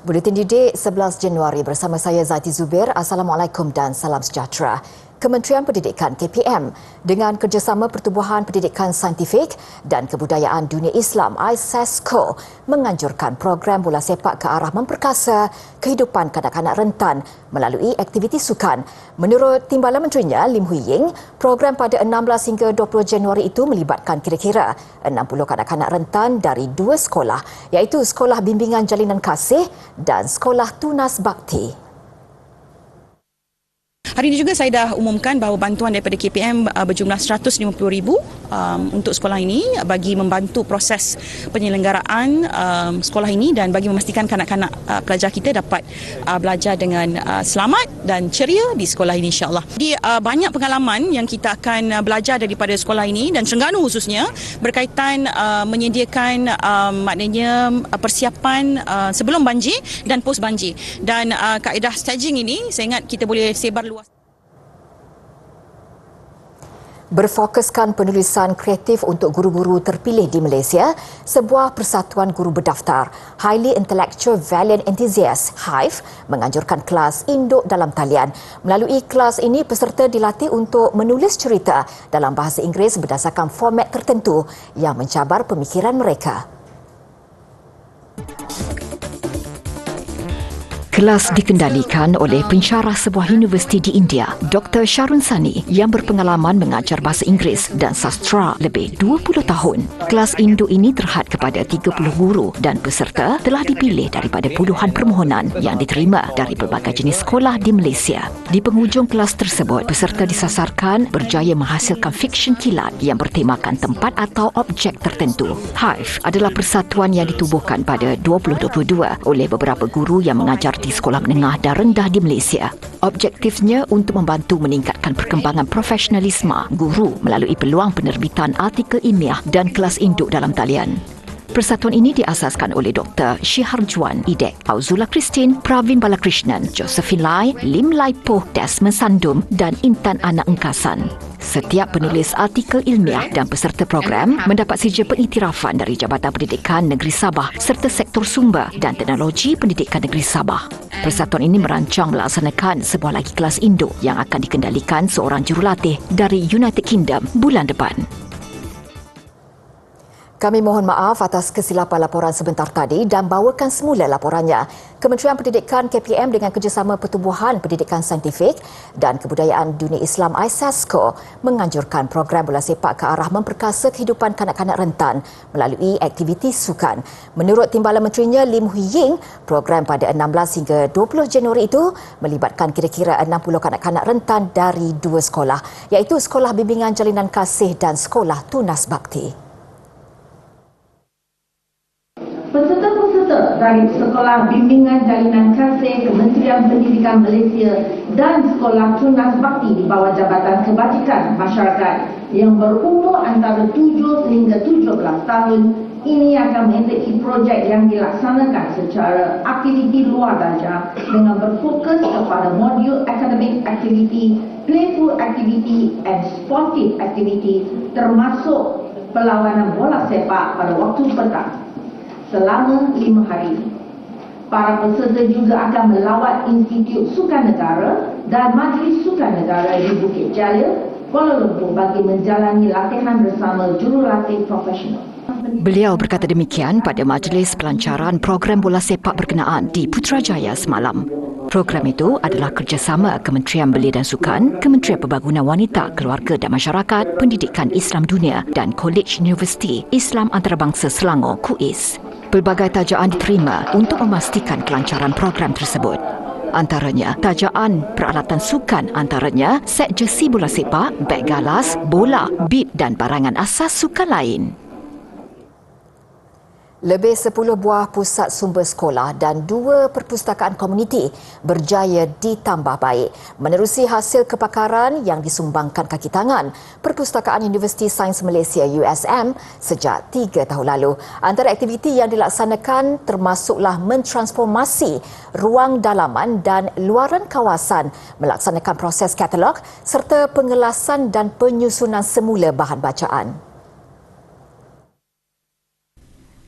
Buletin Didik 11 Januari bersama saya Zati Zubir. Assalamualaikum dan salam sejahtera. Kementerian Pendidikan KPM dengan kerjasama Pertubuhan Pendidikan Saintifik dan Kebudayaan Dunia Islam ISASCO menganjurkan program bola sepak ke arah memperkasa kehidupan kanak-kanak rentan melalui aktiviti sukan. Menurut Timbalan Menterinya Lim Hui Ying, program pada 16 hingga 20 Januari itu melibatkan kira-kira 60 kanak-kanak rentan dari dua sekolah, iaitu Sekolah Bimbingan Jalinan Kasih dan Sekolah Tunas Bakti. Hari ini juga saya dah umumkan bahawa bantuan daripada KPM berjumlah RM150,000 untuk sekolah ini bagi membantu proses penyelenggaraan sekolah ini dan bagi memastikan kanak-kanak pelajar kita dapat belajar dengan selamat dan ceria di sekolah ini insya-Allah. Jadi banyak pengalaman yang kita akan belajar daripada sekolah ini dan Terengganu khususnya berkaitan menyediakan maknanya persiapan sebelum banjir dan post banjir. Dan kaedah staging ini saya ingat kita boleh sebar luas. Berfokuskan penulisan kreatif untuk guru-guru terpilih di Malaysia, sebuah persatuan guru berdaftar, Highly Intellectual Valiant Enthusiasts, HIVE, menganjurkan kelas induk dalam talian. Melalui kelas ini, peserta dilatih untuk menulis cerita dalam bahasa Inggeris berdasarkan format tertentu yang mencabar pemikiran mereka. Kelas dikendalikan oleh pensyarah sebuah universiti di India, Dr. Sharun Sani, yang berpengalaman mengajar bahasa Inggeris dan sastra lebih 20 tahun. Kelas induk ini terhad kepada 30 guru dan peserta telah dipilih daripada puluhan permohonan yang diterima dari pelbagai jenis sekolah di Malaysia. Di penghujung kelas tersebut, peserta disasarkan berjaya menghasilkan fiksyen kilat yang bertemakan tempat atau objek tertentu. HIVE adalah persatuan yang ditubuhkan pada 2022 oleh beberapa guru yang mengajar di sekolah menengah dan rendah di Malaysia. Objektifnya untuk membantu meningkatkan perkembangan profesionalisme guru melalui peluang penerbitan artikel ilmiah dan kelas induk dalam talian. Persatuan ini diasaskan oleh Dr. Shihar Juan, Idek, Auzula Christine, Pravin Balakrishnan, Josephine Lai, Lim Lai Poh, Desmond Sandum dan Intan Anak Engkasan. Setiap penulis artikel ilmiah dan peserta program mendapat sijil pengiktirafan dari Jabatan Pendidikan Negeri Sabah serta Sektor Sumber dan Teknologi Pendidikan Negeri Sabah. Persatuan ini merancang melaksanakan sebuah lagi kelas induk yang akan dikendalikan seorang jurulatih dari United Kingdom bulan depan. Kami mohon maaf atas kesilapan laporan sebentar tadi dan bawakan semula laporannya. Kementerian Pendidikan KPM dengan kerjasama Pertubuhan Pendidikan Saintifik dan Kebudayaan Dunia Islam ISASCO menganjurkan program bola sepak ke arah memperkasa kehidupan kanak-kanak rentan melalui aktiviti sukan. Menurut Timbalan Menterinya Lim Hui Ying, program pada 16 hingga 20 Januari itu melibatkan kira-kira 60 kanak-kanak rentan dari dua sekolah, iaitu Sekolah Bimbingan Jalinan Kasih dan Sekolah Tunas Bakti. Peserta-peserta dari Sekolah Bimbingan Jalinan Kasih Kementerian Pendidikan Malaysia dan Sekolah Tunas Bakti di bawah Jabatan Kebajikan Masyarakat yang berumur antara 7 hingga 17 tahun ini akan mengikuti projek yang dilaksanakan secara aktiviti luar darjah dengan berfokus kepada modul academic activity, playful activity and sportive activity termasuk perlawanan bola sepak pada waktu petang. Selama 5 hari. Para peserta juga akan melawat Institut Sukan Negara dan Majlis Sukan Negara di Bukit Jalil, Kuala Lumpur bagi menjalani latihan bersama jurulatih profesional. Beliau berkata demikian pada majlis pelancaran program bola sepak berkenaan di Putrajaya semalam. Program itu adalah kerjasama Kementerian Belia dan Sukan, Kementerian Pembangunan Wanita, Keluarga dan Masyarakat, Pendidikan Islam Dunia dan Kolej Universiti Islam Antarabangsa Selangor, KUIS. Pelbagai tajaan diterima untuk memastikan kelancaran program tersebut. Antaranya, tajaan peralatan sukan antaranya set jersey bola sepak, beg galas, bola, bib dan barangan asas sukan lain. Lebih 10 buah pusat sumber sekolah dan 2 perpustakaan komuniti berjaya ditambah baik menerusi hasil kepakaran yang disumbangkan kaki tangan Perpustakaan Universiti Sains Malaysia USM sejak 3 tahun lalu. Antara aktiviti yang dilaksanakan termasuklah mentransformasi ruang dalaman dan luaran kawasan, melaksanakan proses katalog serta pengelasan dan penyusunan semula bahan bacaan.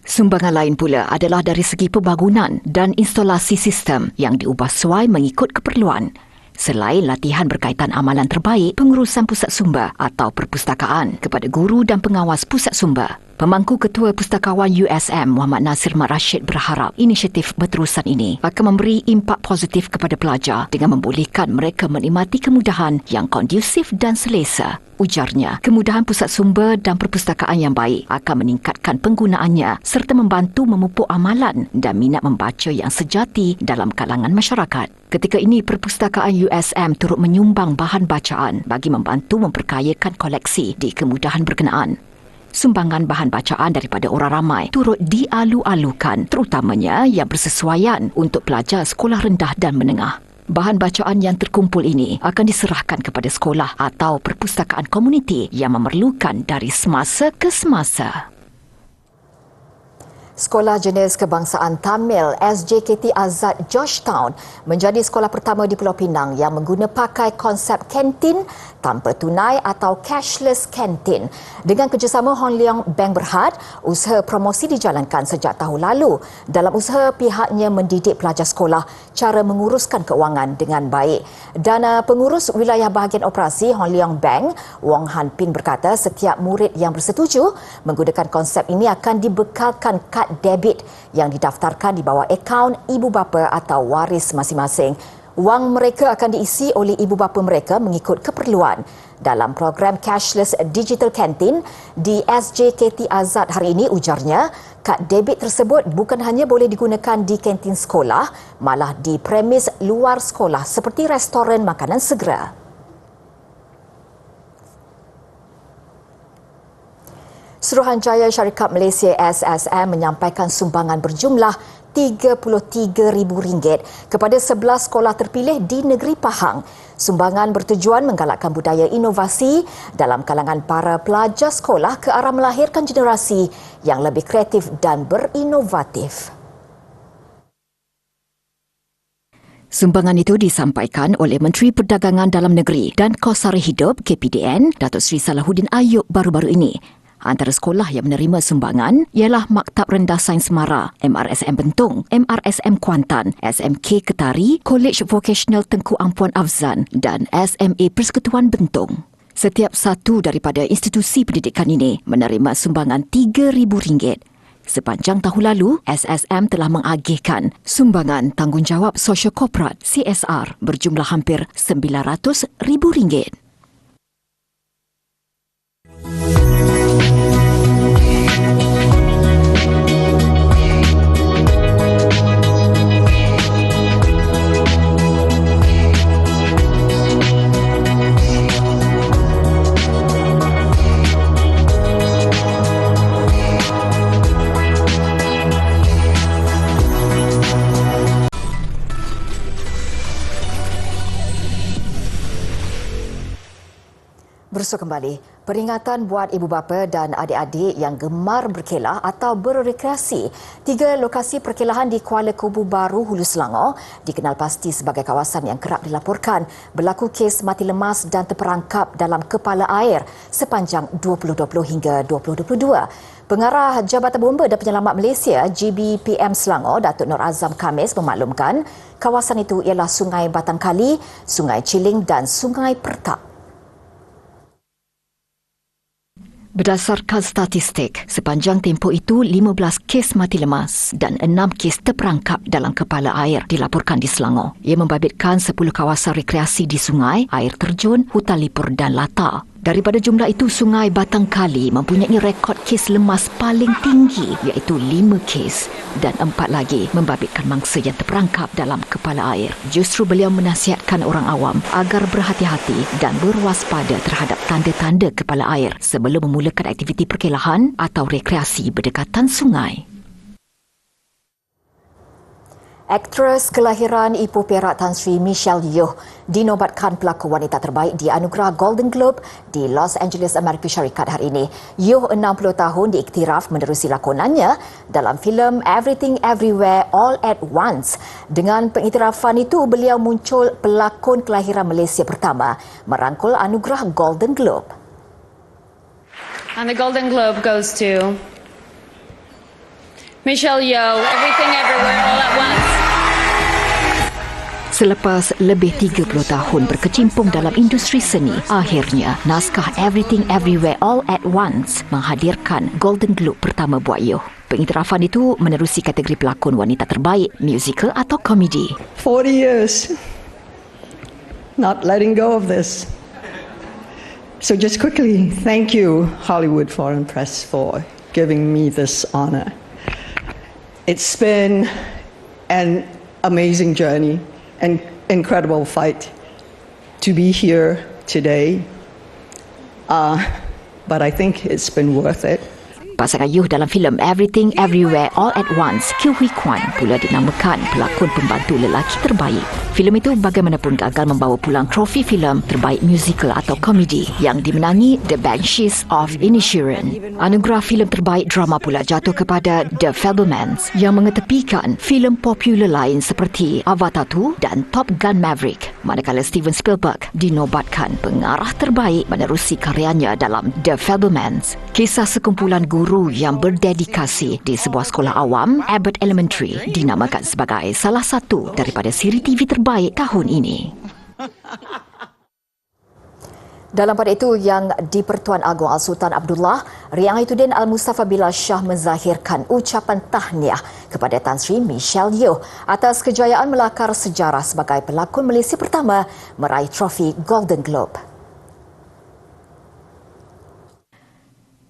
Sumbangan lain pula adalah dari segi pembangunan dan instalasi sistem yang diubah sesuai mengikut keperluan. Selain latihan berkaitan amalan terbaik pengurusan pusat sumber atau perpustakaan kepada guru dan pengawas pusat sumber. Pemangku Ketua Pustakawan USM Muhammad Nasir Mat Rashid berharap inisiatif berterusan ini akan memberi impak positif kepada pelajar dengan membolehkan mereka menikmati kemudahan yang kondusif dan selesa. Ujarnya, kemudahan pusat sumber dan perpustakaan yang baik akan meningkatkan penggunaannya serta membantu memupuk amalan dan minat membaca yang sejati dalam kalangan masyarakat. Ketika ini, perpustakaan USM turut menyumbang bahan bacaan bagi membantu memperkayakan koleksi di kemudahan berkenaan. Sumbangan bahan bacaan daripada orang ramai turut dialu-alukan, terutamanya yang bersesuaian untuk pelajar sekolah rendah dan menengah. Bahan bacaan yang terkumpul ini akan diserahkan kepada sekolah atau perpustakaan komuniti yang memerlukan dari semasa ke semasa. Sekolah Jenis Kebangsaan Tamil SJKT Azad Georgetown menjadi sekolah pertama di Pulau Pinang yang mengguna pakai konsep kantin tanpa tunai atau cashless kantin. Dengan kerjasama Hon Leong Bank Berhad, usaha promosi dijalankan sejak tahun lalu. Dalam usaha pihaknya mendidik pelajar sekolah cara menguruskan keuangan dengan baik. Dan pengurus wilayah bahagian operasi Hon Leong Bank, Wong Han Pin berkata setiap murid yang bersetuju menggunakan konsep ini akan dibekalkan kad debit yang didaftarkan di bawah akaun ibu bapa atau waris masing-masing. Wang mereka akan diisi oleh ibu bapa mereka mengikut keperluan. Dalam program Cashless Digital Canteen di SJKT Azad hari ini, ujarnya, kad debit tersebut bukan hanya boleh digunakan di kantin sekolah, malah di premis luar sekolah seperti restoran makanan segera. Suruhanjaya Syarikat Malaysia SSM menyampaikan sumbangan berjumlah RM33,000 kepada 11 sekolah terpilih di negeri Pahang. Sumbangan bertujuan menggalakkan budaya inovasi dalam kalangan para pelajar sekolah ke arah melahirkan generasi yang lebih kreatif dan berinovatif. Sumbangan itu disampaikan oleh Menteri Perdagangan Dalam Negeri dan Kos Sara Hidup KPDN, Datuk Seri Salahuddin Ayub baru-baru ini. Antara sekolah yang menerima sumbangan ialah Maktab Rendah Sains Mara, MRSM Bentong, MRSM Kuantan, SMK Ketari, College Vocational Tengku Ampuan Afzan dan SMA Persekutuan Bentong. Setiap satu daripada institusi pendidikan ini menerima sumbangan RM3,000. Sepanjang tahun lalu, SSM telah mengagihkan sumbangan tanggungjawab sosial korporat CSR berjumlah hampir RM900,000. Bersua kembali, peringatan buat ibu bapa dan adik-adik yang gemar berkelah atau berrekreasi. 3 lokasi perkelahan di Kuala Kubu Baru, Hulu Selangor dikenal pasti sebagai kawasan yang kerap dilaporkan berlaku kes mati lemas dan terperangkap dalam kepala air sepanjang 2020 hingga 2022. Pengarah Jabatan Bomba dan Penyelamat Malaysia GBPM Selangor, Datuk Nur Azam Khamis memaklumkan kawasan itu ialah Sungai Batang Kali, Sungai Ciling dan Sungai Pertak. Berdasarkan statistik, sepanjang tempoh itu 15 kes mati lemas dan 6 kes terperangkap dalam kepala air dilaporkan di Selangor. Ia membabitkan 10 kawasan rekreasi di sungai, air terjun, hutan lipur dan latar. Daripada jumlah itu, Sungai Batang Kali mempunyai rekod kes lemas paling tinggi iaitu 5 kes dan 4 lagi membabitkan mangsa yang terperangkap dalam kepala air. Justru beliau menasihatkan orang awam agar berhati-hati dan berwaspada terhadap tanda-tanda kepala air sebelum memulakan aktiviti perkelahan atau rekreasi berdekatan sungai. Aktris kelahiran Ipoh Perak Tan Sri Michelle Yeoh dinobatkan pelakon wanita terbaik di anugerah Golden Globe di Los Angeles, Amerika Syarikat hari ini. Yeoh 60 tahun diiktiraf menerusi lakonannya dalam filem Everything Everywhere All at Once. Dengan pengiktirafan itu, beliau muncul pelakon kelahiran Malaysia pertama merangkul anugerah Golden Globe. And the Golden Globe goes to Michelle Yeoh, Everything Everywhere All at Once. Selepas lebih 30 tahun berkecimpung dalam industri seni, akhirnya naskah Everything Everywhere All at Once menghadirkan Golden Globe pertama buat Yeoh. Pengiktirafan itu menerusi kategori pelakon wanita terbaik, musical atau komedi. 40 years not letting go of this. So just quickly, thank you, Hollywood Foreign Press, for giving me this honor. It's been an amazing journey, an incredible fight to be here today, but I think it's been worth it. Pasangan Yeoh dalam filem Everything Everywhere All at Once, Kieu Hui Kwan pula dinamakan pelakon pembantu lelaki terbaik. Filem itu bagaimanapun gagal membawa pulang trofi filem terbaik musical atau komedi yang dimenangi The Banshees of Inisherin. Anugerah filem terbaik drama pula jatuh kepada The Fabelmans yang mengetepikan filem popular lain seperti Avatar 2 dan Top Gun Maverick, manakala Steven Spielberg dinobatkan pengarah terbaik menerusi karyanya dalam The Fabelmans. Kisah sekumpulan guru yang berdedikasi di sebuah sekolah awam, Abbott Elementary, dinamakan sebagai salah satu daripada siri TV terbaik tahun ini. Dalam pada itu, yang di-Pertuan Agong Al-Sultan Abdullah, Riang Aituddin Al-Mustafa Bilal Shah menzahirkan ucapan tahniah kepada Tan Sri Michelle Yeoh atas kejayaan melakar sejarah sebagai pelakon Malaysia pertama meraih trofi Golden Globe.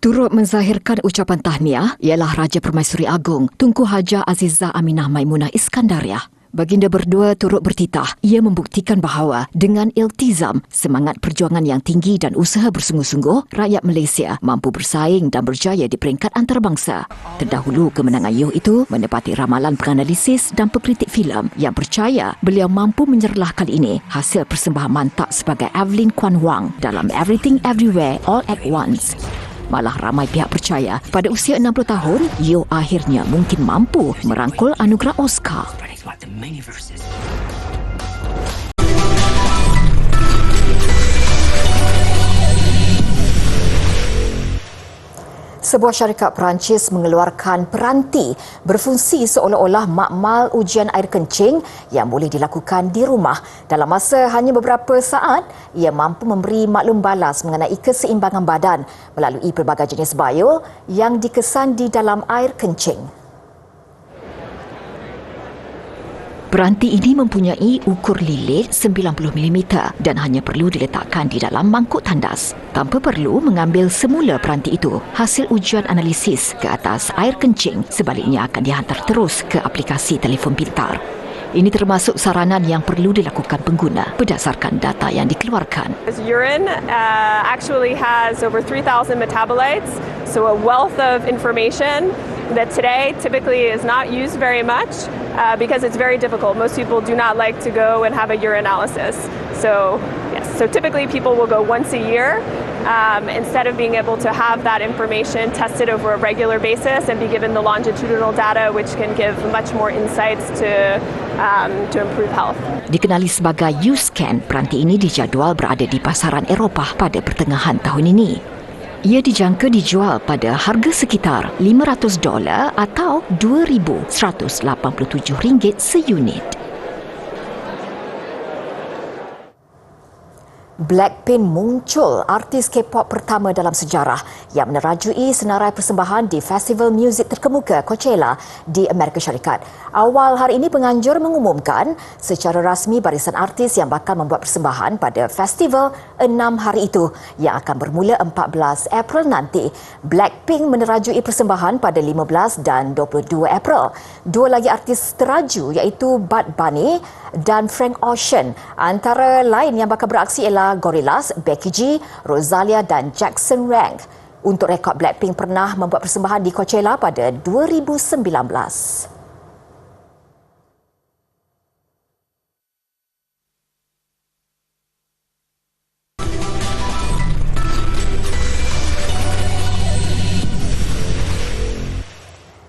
Turut menzahirkan ucapan tahniah ialah Raja Permaisuri Agong Tunku Hajah Azizah Aminah Maimunah Iskandariah. Baginda berdua turut bertitah. Ia membuktikan bahawa dengan iltizam, semangat perjuangan yang tinggi dan usaha bersungguh-sungguh, rakyat Malaysia mampu bersaing dan berjaya di peringkat antarabangsa. Terdahulu, kemenangan Yeoh itu menepati ramalan penganalisis dan pekritik filem yang percaya beliau mampu menyerlah kali ini hasil persembahan mantap sebagai Evelyn Kwan Wang dalam Everything Everywhere All at Once. Malah ramai pihak percaya pada usia 60 tahun, Yeoh akhirnya mungkin mampu merangkul anugerah Oscar. Sebuah syarikat Perancis mengeluarkan peranti berfungsi seolah-olah makmal ujian air kencing yang boleh dilakukan di rumah. Dalam masa hanya beberapa saat, ia mampu memberi maklum balas mengenai keseimbangan badan melalui pelbagai jenis bio yang dikesan di dalam air kencing. Peranti ini mempunyai ukur lilit 90mm dan hanya perlu diletakkan di dalam mangkuk tandas. Tanpa perlu mengambil semula peranti itu, hasil ujian analisis ke atas air kencing sebaliknya akan dihantar terus ke aplikasi telefon pintar. Ini termasuk saranan yang perlu dilakukan pengguna berdasarkan data yang dikeluarkan. Urine actually has over 3,000 metabolites, so a wealth of information that today typically is not used very much because it's very difficult. Most people do not like to go and have a urinalysis. So yes, so typically people will go once a year instead of being able to have that information tested over a regular basis and be given the longitudinal data, which can give much more insights to improve health. Dikenali sebagai U-Scan, peranti ini dijadual berada di pasaran Eropah pada pertengahan tahun ini. Ia dijangka dijual pada harga sekitar $500 atau RM2,187 seunit. Blackpink muncul, artis K-pop pertama dalam sejarah yang menerajui senarai persembahan di festival muzik terkemuka Coachella di Amerika Syarikat. Awal hari ini penganjur mengumumkan secara rasmi barisan artis yang bakal membuat persembahan pada festival 6 hari itu yang akan bermula 14 April nanti. Blackpink menerajui persembahan pada 15 dan 22 April. Dua lagi artis teraju iaitu Bad Bunny dan Frank Ocean. Antara lain yang bakal beraksi ialah Gorillaz, Becky G, Rosalia dan Jackson Wang. Untuk rekod, Blackpink pernah membuat persembahan di Coachella pada 2019.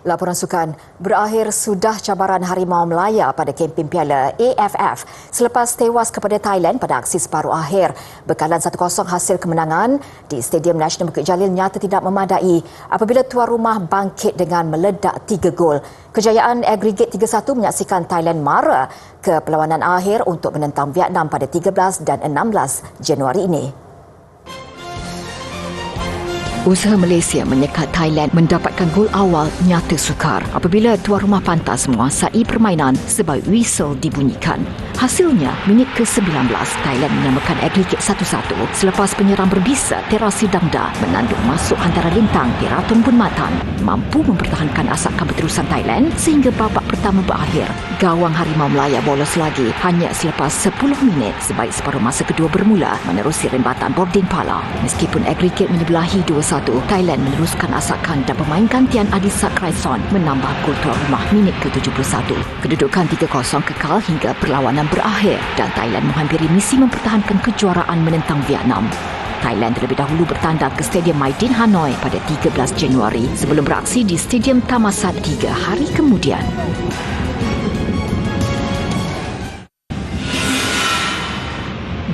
Laporan sukan, berakhir sudah cabaran Harimau Melaya pada kempen Piala AFF selepas tewas kepada Thailand pada aksi separuh akhir. Bekalan 1-0 hasil kemenangan di Stadium Nasional Bukit Jalil nyata tidak memadai apabila tuan rumah bangkit dengan meledak 3 gol. Kejayaan agregat 3-1 menyaksikan Thailand mara ke perlawanan akhir untuk menentang Vietnam pada 13 dan 16 Januari ini. Usaha Malaysia menyekat Thailand mendapatkan gol awal nyata sukar apabila tuan rumah pantas menguasai permainan sebab whistle dibunyikan. Hasilnya, minit ke-19, Thailand menamakan agregat 1-1 selepas penyerang berbisa Terasi Dangda menanduk masuk antara lintang Piraton Bun Matan, mampu mempertahankan asakan berterusan Thailand sehingga babak pertama berakhir. Gawang Harimau Melaya bolos lagi hanya selepas 10 minit sebaik separuh masa kedua bermula menerusi rembatan Bordin Pala. Meskipun agregat menyebelahi 2-1, Thailand meneruskan asakan dan pemain gantian Adisa Kraison menambah gol tuan rumah minit ke-71. Kedudukan 3-0 kekal hingga perlawanan berakhir dan Thailand menghampiri misi mempertahankan kejuaraan menentang Vietnam. Thailand terlebih dahulu bertandang ke Stadium Maidin Hanoi pada 13 Januari sebelum beraksi di Stadium Thammasat 3 hari kemudian.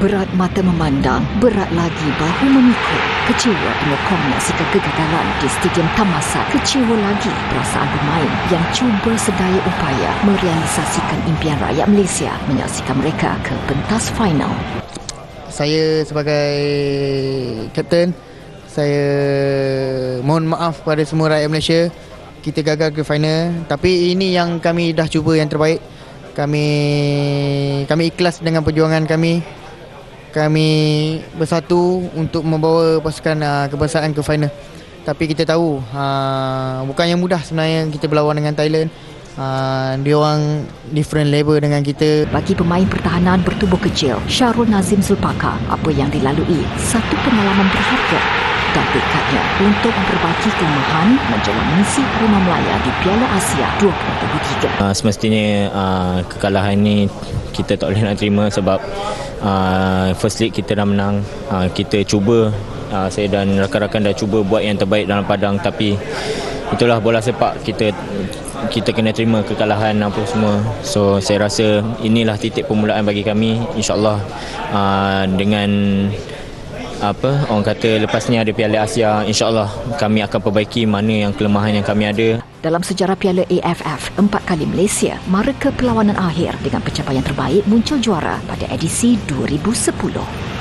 Berat mata memandang, berat lagi bahu memikul. Kecewa penyokong menyaksikan kegagalan di Stadium Thammasat. Kecewa lagi perasaan pemain yang cuba sedaya upaya merealisasikan impian rakyat Malaysia menyaksikan mereka ke pentas final. Saya sebagai kapten, saya mohon maaf kepada semua rakyat Malaysia. Kita gagal ke final, tapi ini yang kami dah cuba yang terbaik. Kami ikhlas dengan perjuangan kami. Kami bersatu untuk membawa pasukan kebangsaan ke final. Tapi kita tahu bukannya mudah sebenarnya kita berlawan dengan Thailand. Dia orang different level dengan kita. Bagi pemain pertahanan bertubuh kecil Syarul Nazim Zulpaka, apa yang dilalui satu pengalaman berharga dan tekadnya untuk memperbaiki kelemahan menjelang misi Harimau Melaya di Piala Asia 2023. Semestinya kekalahan ini kita tak boleh nak terima sebab first league kita dah menang. Kita cuba, saya dan rakan-rakan dah cuba buat yang terbaik dalam padang, tapi itulah bola sepak, kita kena terima kekalahan apa semua. So saya rasa inilah titik permulaan bagi kami. InsyaAllah dengan orang kata lepas ni ada Piala Asia, insyaAllah kami akan perbaiki mana yang kelemahan yang kami ada. Dalam sejarah Piala AFF, 4 kali Malaysia mara ke perlawanan akhir dengan pencapaian terbaik muncul juara pada edisi 2010.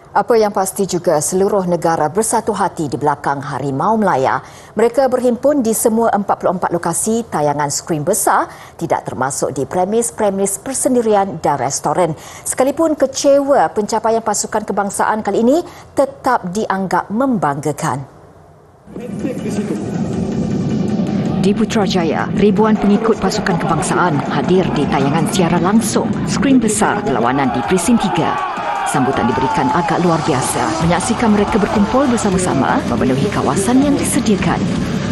Apa yang pasti juga seluruh negara bersatu hati di belakang Harimau Melaya. Mereka berhimpun di semua 44 lokasi tayangan skrin besar, tidak termasuk di premis-premis persendirian dan restoran. Sekalipun kecewa pencapaian pasukan kebangsaan kali ini tetap dianggap membanggakan. Di Putrajaya, ribuan pengikut pasukan kebangsaan hadir di tayangan siaran langsung skrin besar perlawanan di Presin 3. Sambutan diberikan agak luar biasa menyaksikan mereka berkumpul bersama-sama memenuhi kawasan yang disediakan.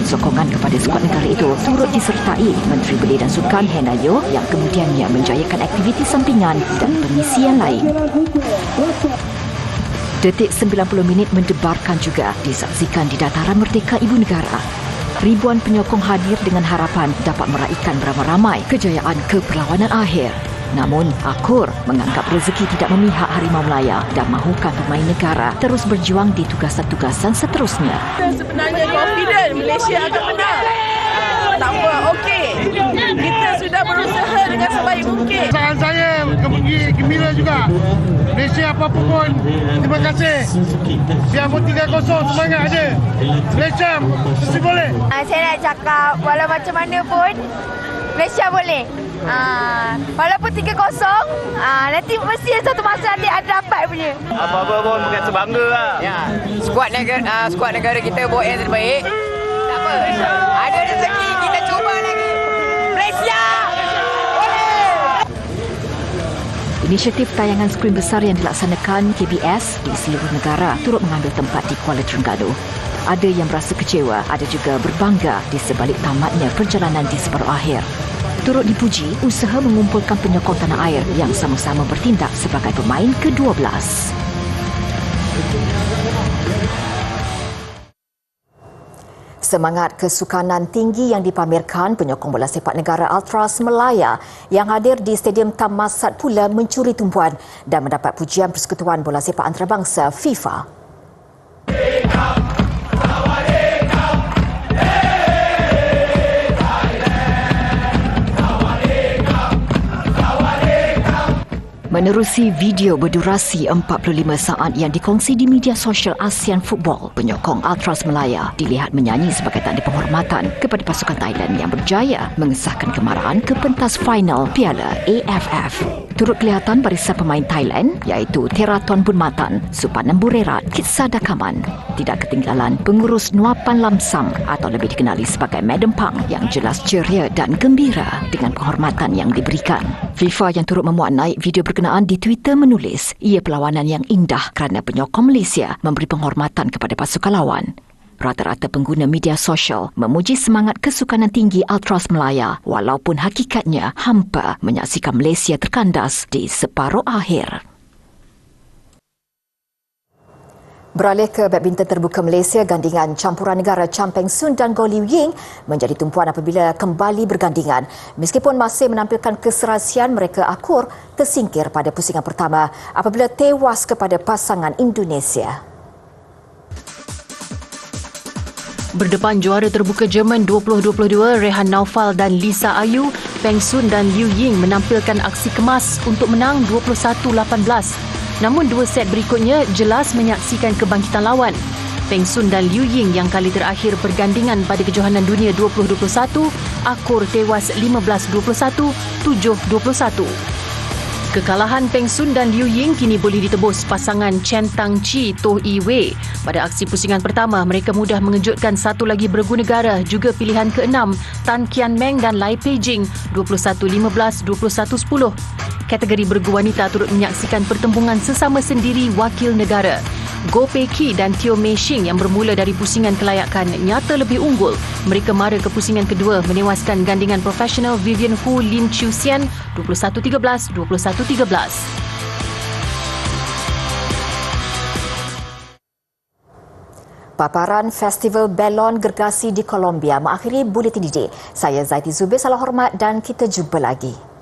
Sokongan kepada skuad negara itu turut disertai Menteri Belia dan Sukan Hena Yeoh yang kemudiannya menjayakan aktiviti sampingan dan pengisian lain. Detik 90 minit mendebarkan juga disaksikan di Dataran Merdeka Ibu Negara. Ribuan penyokong hadir dengan harapan dapat meraihkan beramai-ramai kejayaan ke perlawanan akhir. Namun, Akur menganggap rezeki tidak memihak Harimau Melaya dan mahukan pemain negara terus berjuang di tugasan-tugasan seterusnya. Sebenarnya confident Malaysia akan menang. Tak apa, okey. Kita sudah berusaha dengan sebaik mungkin. Saya gembira juga. Malaysia apa-apa pun, terima kasih. Siap pun 3-0, semangat aja. Malaysia mesti boleh. Saya nak cakap, walau macam mana pun, Malaysia boleh. Walaupun 3-0, nanti mesti satu masa nanti ada dapat punya. Apa-apa pun bukan sebangga lah. Ya, skuad negara kita buat yang terbaik. Tak apa, ada rezeki kita cuba lagi. Malaysia! Inisiatif tayangan skrin besar yang dilaksanakan KBS di seluruh negara turut mengambil tempat di Kuala Terengganu. Ada yang berasa kecewa, ada juga berbangga di sebalik tamatnya perjalanan di separuh akhir. Turut dipuji usaha mengumpulkan penyokong tanah air yang sama-sama bertindak sebagai pemain ke-12. Semangat kesukanan tinggi yang dipamerkan penyokong bola sepak negara Ultras Melaya yang hadir di Stadium Thammasat pula mencuri tumpuan dan mendapat pujian Persekutuan Bola Sepak Antarabangsa FIFA. Menerusi video berdurasi 45 saat yang dikongsi di media sosial ASEAN Football, penyokong Ultras Melaya dilihat menyanyi sebagai tanda penghormatan kepada pasukan Thailand yang berjaya mengesahkan kemarahan ke pentas final Piala AFF. Turut kelihatan barisan pemain Thailand iaitu Theraton Bunmatan, Supanan Burerat, Kitsada Kaman. Tidak ketinggalan pengurus Nuapan Lamsam atau lebih dikenali sebagai Madam Pang yang jelas ceria dan gembira dengan penghormatan yang diberikan. FIFA yang turut memuat naik video berkenaan di Twitter menulis ia perlawanan yang indah kerana penyokong Malaysia memberi penghormatan kepada pasukan lawan. Rata-rata pengguna media sosial memuji semangat kesukanan tinggi Ultras Melaya walaupun hakikatnya hampa menyaksikan Malaysia terkandas di separuh akhir. Beralih ke badminton terbuka Malaysia, gandingan campuran negara Cham Peng Soon dan Goh Liu Ying menjadi tumpuan apabila kembali bergandingan. Meskipun masih menampilkan keserasian, mereka akur tersingkir pada pusingan pertama apabila tewas kepada pasangan Indonesia. Berdepan juara terbuka Jerman 2022, Rehan Naufal dan Lisa Ayu, Peng Soon dan Liu Ying menampilkan aksi kemas untuk menang 21-18. Namun dua set berikutnya jelas menyaksikan kebangkitan lawan. Peng Soon dan Liu Ying yang kali terakhir bergandingan pada Kejohanan Dunia 2021 akur tewas 15-21, 7-21. Kekalahan Peng Soon dan Liu Ying kini boleh ditebus pasangan Chen Tang Chi Toh Yi Wei. Pada aksi pusingan pertama, mereka mudah mengejutkan satu lagi beregu negara juga pilihan ke-6 Tan Kian Meng dan Lai Peijing 21-15, 21-10. Kategori beregu wanita turut menyaksikan pertembungan sesama sendiri wakil negara. Goh Pei Ki dan Teo Mei Shing yang bermula dari pusingan kelayakan nyata lebih unggul. Mereka mara ke pusingan kedua menewaskan gandingan profesional Vivian Hu Lim Chiu Sian 21-13, 21-13. Paparan Festival Belon Gergasi di Colombia mengakhiri Buletin DJ. Saya Zaiti Zubir, salam hormat dan kita jumpa lagi.